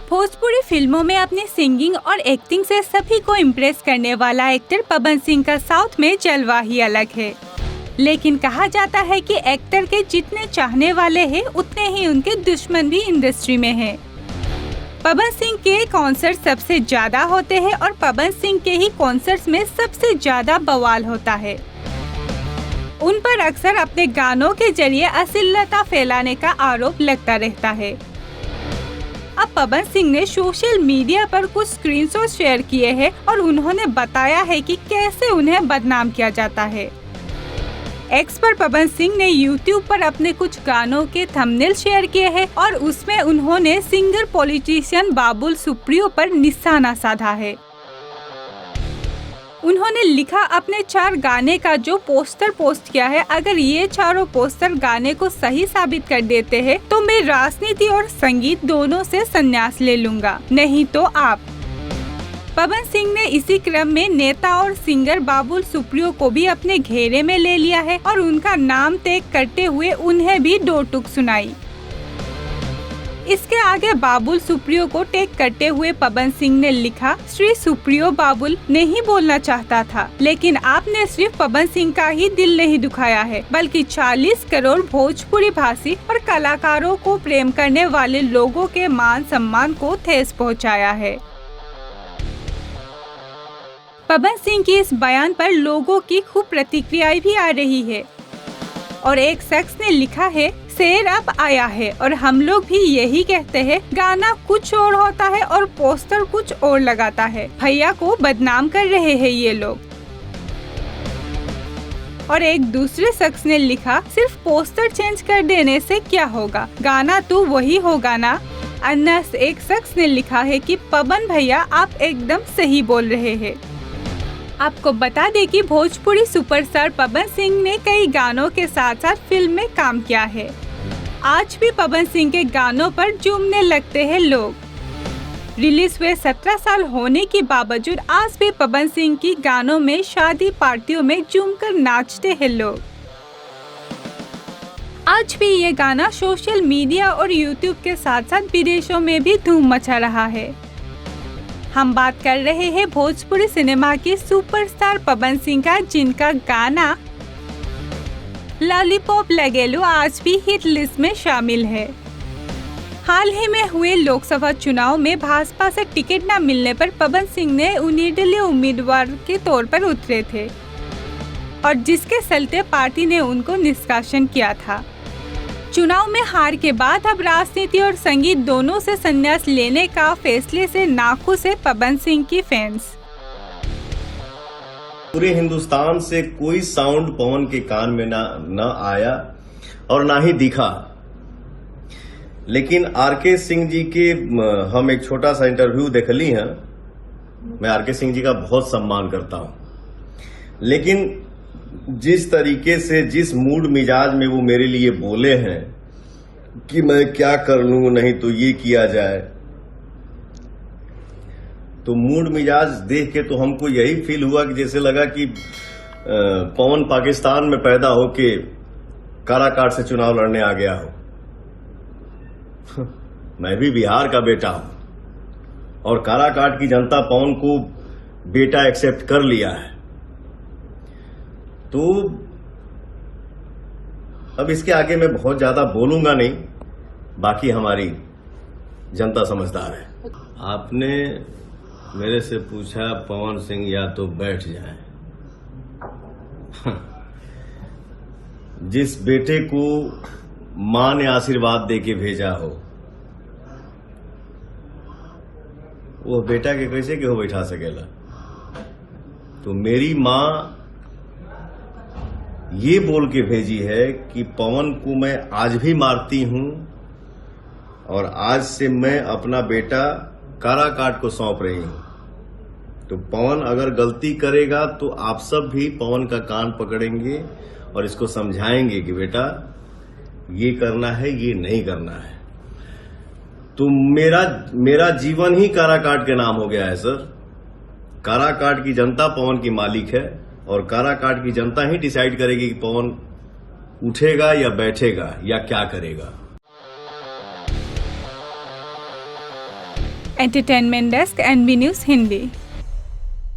भोजपुरी फिल्मों में अपनी सिंगिंग और एक्टिंग से सभी को इम्प्रेस करने वाला एक्टर पवन सिंह का साउथ में जलवा ही अलग है। लेकिन कहा जाता है कि एक्टर के जितने चाहने वाले हैं उतने ही उनके दुश्मन भी इंडस्ट्री में हैं। पवन सिंह के कॉन्सर्ट सबसे ज्यादा होते हैं और पवन सिंह के ही कॉन्सर्ट्स में सबसे ज्यादा बवाल होता है। उन पर अक्सर अपने गानों के जरिए अश्लीलता फैलाने का आरोप लगता रहता है। अब पवन सिंह ने सोशल मीडिया पर कुछ स्क्रीनशॉट शेयर किए हैं और उन्होंने बताया है कि कैसे उन्हें बदनाम किया जाता है। एक्स पर पवन सिंह ने YouTube पर अपने कुछ गानों के थंबनेल शेयर किए हैं और उसमें उन्होंने सिंगर पॉलिटिशियन बाबुल सुप्रियो पर निशाना साधा है। उन्होंने लिखा, अपने 4 गाने का जो पोस्टर पोस्ट किया है, अगर ये चारों पोस्टर गाने को सही साबित कर देते हैं तो मैं राजनीति और संगीत दोनों से संन्यास ले लूंगा, नहीं तो आप। पवन सिंह ने इसी क्रम में नेता और सिंगर बाबुल सुप्रियो को भी अपने घेरे में ले लिया है और उनका नाम टैग करते हुए उन्हें भी 2 टूक सुनाई। इसके आगे बाबुल सुप्रियो को टैग करते हुए पवन सिंह ने लिखा, श्री सुप्रियो बाबुल नहीं बोलना चाहता था, लेकिन आपने सिर्फ पवन सिंह का ही दिल नहीं दुखाया है, बल्कि 40 करोड़ भोजपुरी भाषी और कलाकारों को प्रेम करने वाले लोगों के मान सम्मान को ठेस पहुंचाया है। पवन सिंह की इस बयान पर लोगों की खूब प्रतिक्रियाएं भी आ रही है और एक शख्स ने लिखा है, शेर अब आया है और हम लोग भी यही कहते हैं, गाना कुछ और होता है और पोस्टर कुछ और लगाता है, भैया को बदनाम कर रहे हैं ये लोग। और एक दूसरे शख्स ने लिखा, सिर्फ पोस्टर चेंज कर देने से क्या होगा, गाना तो वही होगा ना। अन्य एक शख्स ने लिखा है कि पवन भैया आप एकदम सही बोल रहे हैं। आपको बता दें कि भोजपुरी सुपरस्टार पवन सिंह ने कई गानों के साथ साथ फिल्म में काम किया है। आज भी पवन सिंह के गानों पर झूमने लगते हैं लोग। रिलीज हुए 17 साल होने के बावजूद आज भी पवन सिंह की गानों में शादी पार्टियों में झूमकर नाचते हैं लोग। आज भी ये गाना सोशल मीडिया और YouTube के साथ साथ विदेशों में भी धूम मचा रहा है। हम बात कर रहे हैं भोजपुरी सिनेमा के सुपरस्टार पवन सिंह का, जिनका गाना लॉलीपॉप लगेलू आज भी हिट लिस्ट में शामिल है। हाल ही में हुए लोकसभा चुनाव में भाजपा से टिकट न मिलने पर पवन सिंह ने निर्दलीय उम्मीदवार के तौर पर उतरे थे और जिसके चलते पार्टी ने उनको निष्कासन किया था। चुनाव में हार के बाद अब राजनीति और संगीत दोनों से संन्यास लेने का फैसले से नाखुश है पवन सिंह की फैंस। पूरे हिंदुस्तान से कोई साउंड पवन के कान में न आया और ना ही दिखा, लेकिन आरके सिंह जी के हम एक छोटा सा इंटरव्यू देख ली है। मैं आरके सिंह जी का बहुत सम्मान करता हूं, लेकिन जिस तरीके से, जिस मूड मिजाज में वो मेरे लिए बोले हैं कि मैं क्या कर लूं, नहीं तो ये किया जाए, तो मूड मिजाज देख के तो हमको यही फील हुआ कि जैसे लगा कि पवन पाकिस्तान में पैदा होके काराकाट से चुनाव लड़ने आ गया हो। मैं भी बिहार का बेटा हूं और काराकाट की जनता पवन को बेटा एक्सेप्ट कर लिया है। तो अब इसके आगे मैं बहुत ज्यादा बोलूंगा नहीं, बाकी हमारी जनता समझदार है। आपने मेरे से पूछा पवन सिंह या तो बैठ जाए। जिस बेटे को मां ने आशीर्वाद देके भेजा हो, वो बेटा के कैसे के हो बैठा सकेला। तो मेरी मां ये बोल के भेजी है कि पवन को मैं आज भी मारती हूं और आज से मैं अपना बेटा काराकाट को सौंप रही हूं। तो पवन अगर गलती करेगा तो आप सब भी पवन का कान पकड़ेंगे और इसको समझाएंगे कि बेटा ये करना है, ये नहीं करना है। तो मेरा जीवन ही काराकाट के नाम हो गया है सर। काराकाट की जनता पवन की मालिक है और काराकाट की जनता ही डिसाइड करेगी कि पवन उठेगा या बैठेगा या क्या करेगा। Entertainment desk, NB news Hindi.